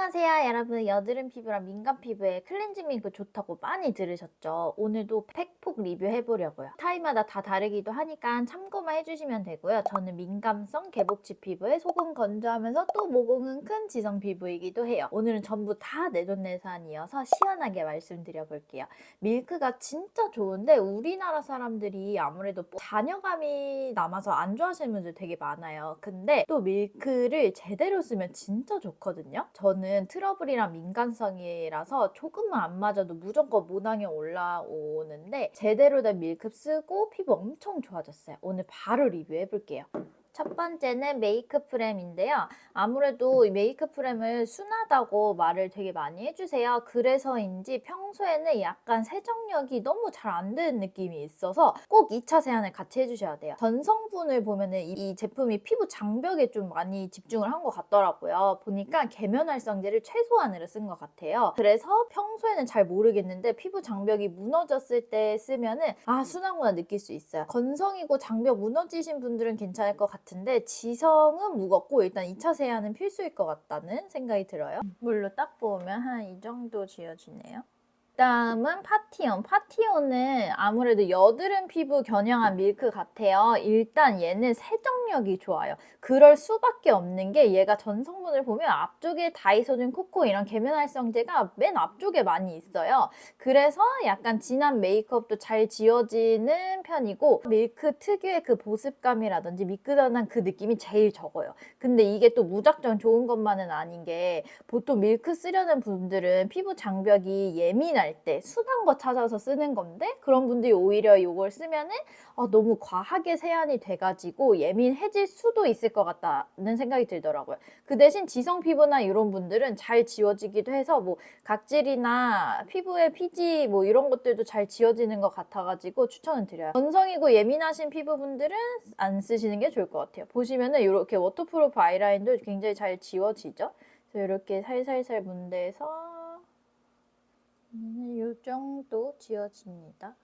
안녕하세요 여러분. 여드름 피부랑 민감 피부에 클렌징 밀크 좋다고 많이 들으셨죠? 오늘도 팩폭 리뷰 해보려고요. 타입마다 다 다르기도 하니까 참고만 해주시면 되고요. 저는 민감성 개복치 피부에 속은 건조하면서 또 모공은 큰 지성 피부이기도 해요. 오늘은 전부 다 내돈내산이어서 시원하게 말씀드려 볼게요. 밀크가 진짜 좋은데 우리나라 사람들이 아무래도 잔여감이 남아서 안 좋아하시는 분들 되게 많아요. 근데 또 밀크를 제대로 쓰면 진짜 좋거든요. 저는 트러블이랑 민감성이라서 조금만 안 맞아도 무조건 모낭에 올라오는데 제대로 된 밀크 쓰고 피부 엄청 좋아졌어요. 오늘 바로 리뷰해볼게요. 첫 번째는 메이크 프렘인데요. 아무래도 이 메이크 프렘을 순하다고 말을 되게 많이 해주세요. 그래서인지 평소에는 약간 세정력이 너무 잘 안 되는 느낌이 있어서 꼭 2차 세안을 같이 해주셔야 돼요. 전성분을 보면은 이 제품이 피부 장벽에 좀 많이 집중을 한 것 같더라고요. 보니까 계면활성제를 최소한으로 쓴 것 같아요. 그래서 평소에는 잘 모르겠는데 피부 장벽이 무너졌을 때 쓰면은 순하구나 느낄 수 있어요. 건성이고 장벽 무너지신 분들은 괜찮을 것 같은데 지성은 무겁고 일단 2차 세안은 필수일 것 같다는 생각이 들어요. 물로 닦고 오면 한 이 정도 지워지네요. 다음은 파티온. 파티온은 아무래도 여드름 피부 겨냥한 밀크 같아요. 일단 얘는 세정력이 좋아요. 그럴 수밖에 없는 게 얘가 전성분을 보면 앞쪽에 다이소딘 코코 이런 계면활성제가 맨 앞쪽에 많이 있어요. 그래서 약간 진한 메이크업도 잘 지워지는 편이고 밀크 특유의 그 보습감이라든지 미끄덩한 그 느낌이 제일 적어요. 근데 이게 또 무작정 좋은 것만은 아닌 게 보통 밀크 쓰려는 분들은 피부 장벽이 예민할 때 순한 거 찾아서 쓰는 건데 그런 분들이 오히려 이걸 쓰면은 너무 과하게 세안이 돼가지고 예민해질 수도 있을 것 같다는 생각이 들더라고요. 그 대신 지성 피부나 이런 분들은 잘 지워지기도 해서 뭐 각질이나 피부의 피지 뭐 이런 것들도 잘 지워지는 것 같아가지고 추천을 드려요. 건성이고 예민하신 피부분들은 안 쓰시는 게 좋을 것 같아요. 보시면은 이렇게 워터프루프 아이라인도 굉장히 잘 지워지죠. 이렇게 살살살 문대서 이 정도 지워집니다.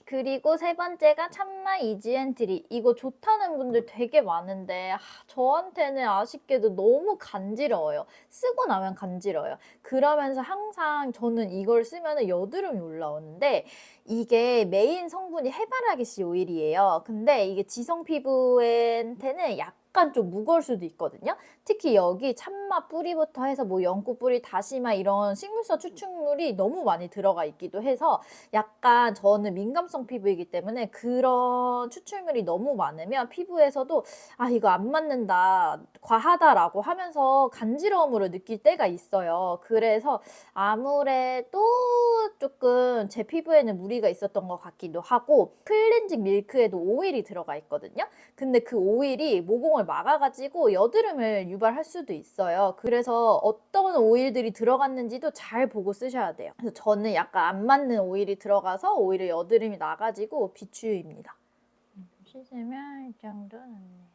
그리고 세 번째가 참마 이지앤트리. 이거 좋다는 분들 되게 많은데 저한테는 아쉽게도 너무 간지러워요. 쓰고 나면 간지러워요. 그러면서 항상 저는 이걸 쓰면 여드름이 올라오는데 이게 메인 성분이 해바라기씨 오일이에요. 근데 이게 지성 피부한테는 약간 좀 무거울 수도 있거든요. 특히 여기 참마 뿌리부터 해서 뭐 연꽃 뿌리, 다시마 이런 식물성 추출물이 너무 많이 들어가 있기도 해서 약간 저는 민감성 피부이기 때문에 그런 추출물이 너무 많으면 피부에서도 이거 안 맞는다, 과하다라고 하면서 간지러움으로 느낄 때가 있어요. 그래서 아무래도 조금 제 피부에는 무리가 있었던 것 같기도 하고 클렌징 밀크에도 오일이 들어가 있거든요. 근데 그 오일이 모공을 막아가지고 여드름을 유발할 수도 있어요. 그래서 어떤 오일들이 들어갔는지도 잘 보고 쓰셔야 돼요. 그래서 저는 약간 안 맞는 오일이 들어가서 오히려 여드름이 나가지고 비추입니다. 씻으면 이 정도 났네요.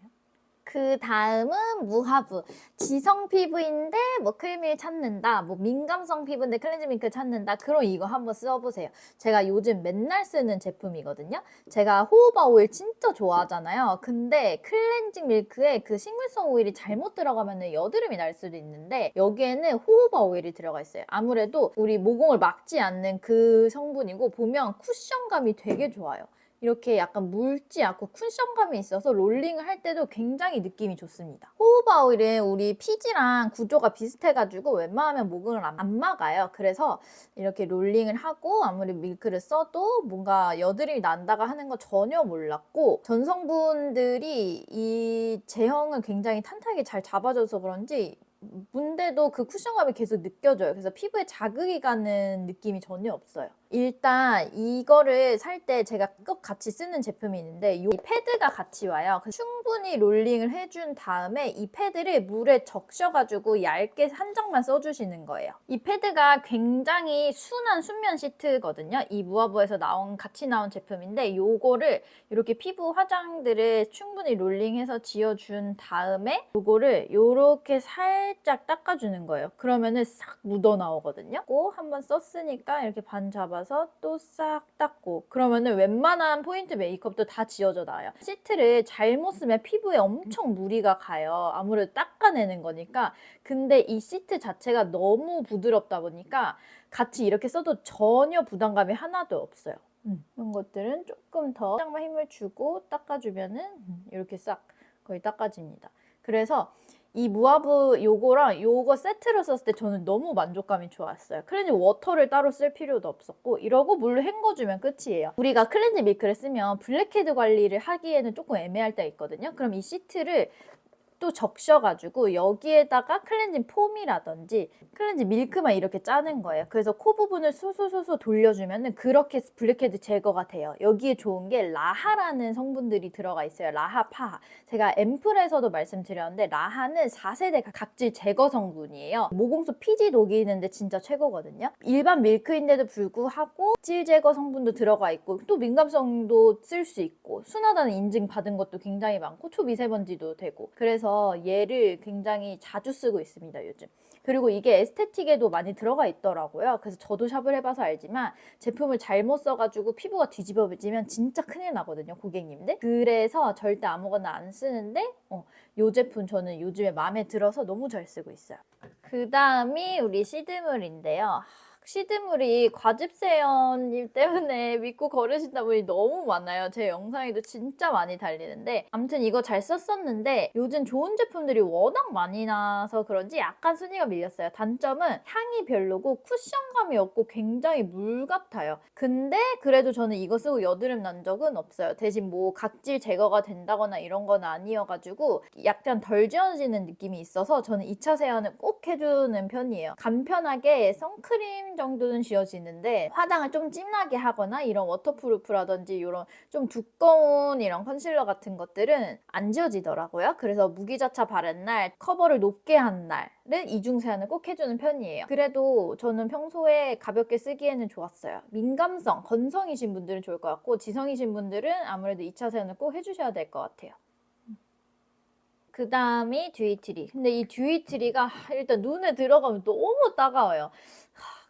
그 다음은 무하브. 지성 피부인데 뭐 클밀 찾는다, 뭐 민감성 피부인데 클렌징 밀크 찾는다, 그럼 이거 한번 써보세요. 제가 요즘 맨날 쓰는 제품이거든요. 제가 호호바 오일 진짜 좋아하잖아요. 근데 클렌징 밀크에 그 식물성 오일이 잘못 들어가면 여드름이 날 수도 있는데 여기에는 호호바 오일이 들어가 있어요. 아무래도 우리 모공을 막지 않는 그 성분이고 보면 쿠션감이 되게 좋아요. 이렇게 약간 묽지 않고 쿠션감이 있어서 롤링을 할 때도 굉장히 느낌이 좋습니다. 호호바 오일은 우리 피지랑 구조가 비슷해가지고 웬만하면 모공을 안 막아요. 그래서 이렇게 롤링을 하고 아무리 밀크를 써도 뭔가 여드름이 난다가 하는 거 전혀 몰랐고 전성분들이 이 제형을 굉장히 탄탄하게 잘 잡아줘서 그런지 문대도 그 쿠션감이 계속 느껴져요. 그래서 피부에 자극이 가는 느낌이 전혀 없어요. 일단 이거를 살 때 제가 꼭 같이 쓰는 제품이 있는데 이 패드가 같이 와요. 충분히 롤링을 해준 다음에 이 패드를 물에 적셔가지고 얇게 한 장만 써주시는 거예요. 이 패드가 굉장히 순한 순면 시트거든요. 이 무아부에서 같이 나온 제품인데 요거를 이렇게 피부 화장들을 충분히 롤링해서 지워준 다음에 요거를 요렇게 살짝 닦아주는 거예요. 그러면은 싹 묻어 나오거든요. 꼭 한번 썼으니까 이렇게 반 잡아서 또 싹 닦고 그러면은 웬만한 포인트 메이크업도 다 지워져 나와요. 시트를 잘못 쓰면 피부에 엄청 무리가 가요. 아무래도 닦아내는 거니까. 근데 이 시트 자체가 너무 부드럽다 보니까 같이 이렇게 써도 전혀 부담감이 하나도 없어요. 이런 것들은 조금 더 살짝만 힘을 주고 닦아주면은 이렇게 싹 거의 닦아집니다. 그래서 이 무아브 요거랑 요거 세트로 썼을 때 저는 너무 만족감이 좋았어요. 클렌징 워터를 따로 쓸 필요도 없었고 이러고 물로 헹궈주면 끝이에요. 우리가 클렌징 밀크를 쓰면 블랙헤드 관리를 하기에는 조금 애매할 때가 있거든요. 그럼 이 시트를 또 적셔가지고 여기에다가 클렌징 폼이라든지 클렌징 밀크만 이렇게 짜는 거예요. 그래서 코 부분을 소소소소 돌려주면은 그렇게 블랙헤드 제거가 돼요. 여기에 좋은 게 라하라는 성분들이 들어가 있어요. 라하파. 제가 앰플에서도 말씀드렸는데 라하는 4세대 각질 제거 성분이에요. 모공소 피지 녹이는데 진짜 최고거든요. 일반 밀크인데도 불구하고 각질 제거 성분도 들어가 있고 또 민감성도 쓸 수 있고 순하다는 인증 받은 것도 굉장히 많고 초미세먼지도 되고 그래서 얘를 굉장히 자주 쓰고 있습니다, 요즘. 그리고 이게 에스테틱에도 많이 들어가 있더라고요. 그래서 저도 샵을 해봐서 알지만 제품을 잘못 써가지고 피부가 뒤집어지면 진짜 큰일 나거든요, 고객님들. 그래서 절대 아무거나 안 쓰는데 이 제품 저는 요즘에 마음에 들어서 너무 잘 쓰고 있어요. 그 다음이 우리 시드물인데요. 시드물이 과즙세연 때문에 믿고 거르신다 분이 너무 많아요. 제 영상에도 진짜 많이 달리는데 아무튼 이거 잘 썼었는데 요즘 좋은 제품들이 워낙 많이 나서 그런지 약간 순위가 밀렸어요. 단점은 향이 별로고 쿠션감이 없고 굉장히 물 같아요. 근데 그래도 저는 이거 쓰고 여드름 난 적은 없어요. 대신 뭐 각질 제거가 된다거나 이런 건 아니어가지고 약간 덜 지워지는 느낌이 있어서 저는 2차 세안을 꼭 해주는 편이에요. 간편하게 선크림 정도는 지워지는데 화장을 좀 진하게 하거나 이런 워터프루프라든지 이런 좀 두꺼운 이런 컨실러 같은 것들은 안 지워지더라고요. 그래서 무기자차 바른 날, 커버를 높게 한 날은 이중 세안을 꼭 해주는 편이에요. 그래도 저는 평소에 가볍게 쓰기에는 좋았어요. 민감성, 건성이신 분들은 좋을 것 같고 지성이신 분들은 아무래도 2차 세안을 꼭 해주셔야 될 것 같아요. 그 다음이 듀이트리. 근데 이 듀이트리가 일단 눈에 들어가면 너무 따가워요.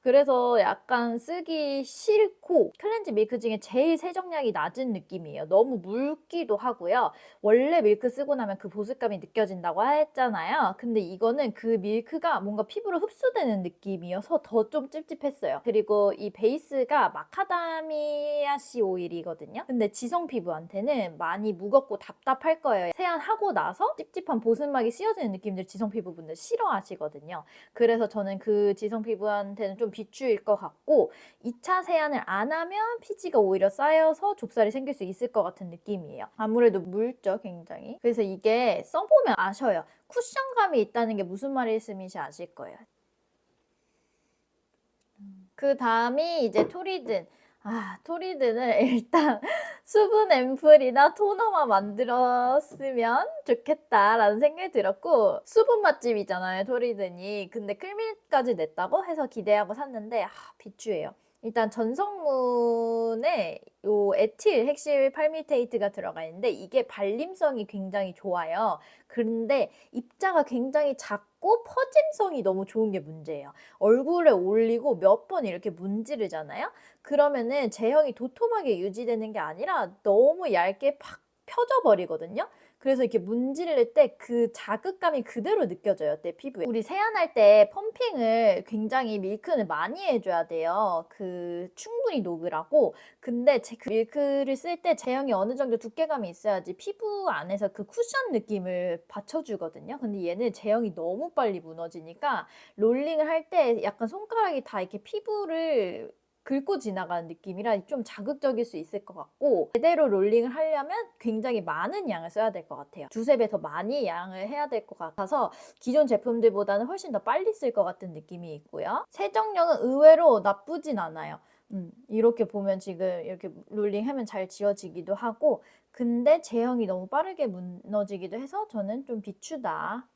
그래서 약간 쓰기 싫고 클렌징 밀크 중에 제일 세정량이 낮은 느낌이에요. 너무 묽기도 하고요. 원래 밀크 쓰고 나면 그 보습감이 느껴진다고 했잖아요. 근데 이거는 그 밀크가 뭔가 피부로 흡수되는 느낌이어서 더 좀 찝찝했어요. 그리고 이 베이스가 마카다미아씨 오일이거든요. 근데 지성 피부한테는 많이 무겁고 답답할 거예요. 세안하고 나서 찝찝한 보습막이 씌어지는 느낌들 지성 피부분들 싫어하시거든요. 그래서 저는 그 지성 피부한테는 좀 비추일 것 같고 2차 세안을 안 하면 피지가 오히려 쌓여서 좁쌀이 생길 수 있을 것 같은 느낌이에요. 아무래도 묽죠, 굉장히. 그래서 이게 써보면 아셔요. 쿠션감이 있다는 게 무슨 말씀인지 아실 거예요. 그 다음이 이제 토리든. 토리든을 일단 수분 앰플이나 토너만 만들었으면 좋겠다라는 생각이 들었고 수분 맛집이잖아요, 토리든이. 근데 클밀까지 냈다고 해서 기대하고 샀는데 비추예요. 일단 전성분에 요 에틸 핵실 팔미테이트가 들어가 있는데 이게 발림성이 굉장히 좋아요. 그런데 입자가 굉장히 작고 퍼짐성이 너무 좋은 게 문제예요. 얼굴에 올리고 몇 번 이렇게 문지르잖아요. 그러면은 제형이 도톰하게 유지되는 게 아니라 너무 얇게 팍 펴져 버리거든요. 그래서 이렇게 문지를 때 그 자극감이 그대로 느껴져요, 내 피부에. 우리 세안할 때 펌핑을 굉장히 밀크는 많이 해줘야 돼요. 충분히 녹으라고. 근데 그 밀크를 쓸 때 제형이 어느 정도 두께감이 있어야지 피부 안에서 그 쿠션 느낌을 받쳐주거든요. 근데 얘는 제형이 너무 빨리 무너지니까 롤링을 할 때 약간 손가락이 다 이렇게 피부를 긁고 지나가는 느낌이라 좀 자극적일 수 있을 것 같고 제대로 롤링을 하려면 굉장히 많은 양을 써야 될 것 같아요. 두세 배 더 많이 양을 해야 될 것 같아서 기존 제품들보다는 훨씬 더 빨리 쓸 것 같은 느낌이 있고요. 세정력은 의외로 나쁘진 않아요. 이렇게 보면 지금 이렇게 롤링하면 잘 지워지기도 하고 근데 제형이 너무 빠르게 무너지기도 해서 저는 좀 비추다.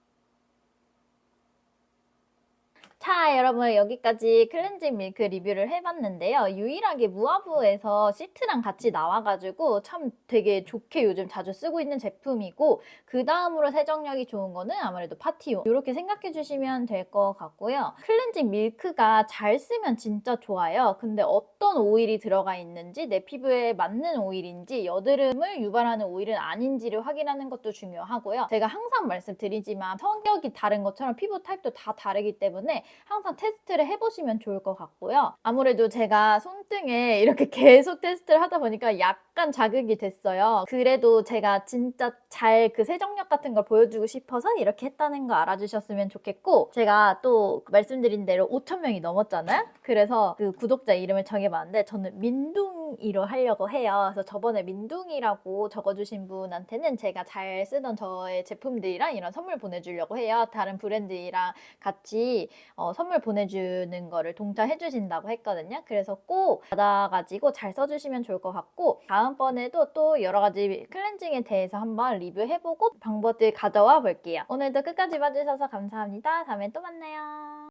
자, 여러분 여기까지 클렌징 밀크 리뷰를 해봤는데요. 유일하게 무아부에서 시트랑 같이 나와가지고 참 되게 좋게 요즘 자주 쓰고 있는 제품이고 그 다음으로 세정력이 좋은 거는 아무래도 파티용 이렇게 생각해 주시면 될 것 같고요. 클렌징 밀크가 잘 쓰면 진짜 좋아요. 근데 어떤 오일이 들어가 있는지 내 피부에 맞는 오일인지 여드름을 유발하는 오일은 아닌지를 확인하는 것도 중요하고요. 제가 항상 말씀드리지만 성격이 다른 것처럼 피부 타입도 다 다르기 때문에 항상 테스트를 해보시면 좋을 것 같고요. 아무래도 제가 손등에 이렇게 계속 테스트를 하다 보니까 약간 자극이 됐어요. 그래도 제가 진짜 잘 그 세정력 같은 걸 보여주고 싶어서 이렇게 했다는 거 알아주셨으면 좋겠고, 제가 또 말씀드린 대로 5,000명이 넘었잖아요? 그래서 그 구독자 이름을 정해봤는데 저는 민둥이로 하려고 해요. 그래서 저번에 민둥이라고 적어주신 분한테는 제가 잘 쓰던 저의 제품들이랑 이런 선물 보내주려고 해요. 다른 브랜드랑 같이 선물 보내주는 거를 동차해 주신다고 했거든요. 그래서 꼭 받아가지고 잘 써주시면 좋을 것 같고, 다음번에도 또 여러 가지 클렌징에 대해서 한번 리뷰해보고 방법들 가져와 볼게요. 오늘도 끝까지 봐주셔서 감사합니다. 다음에 또 만나요.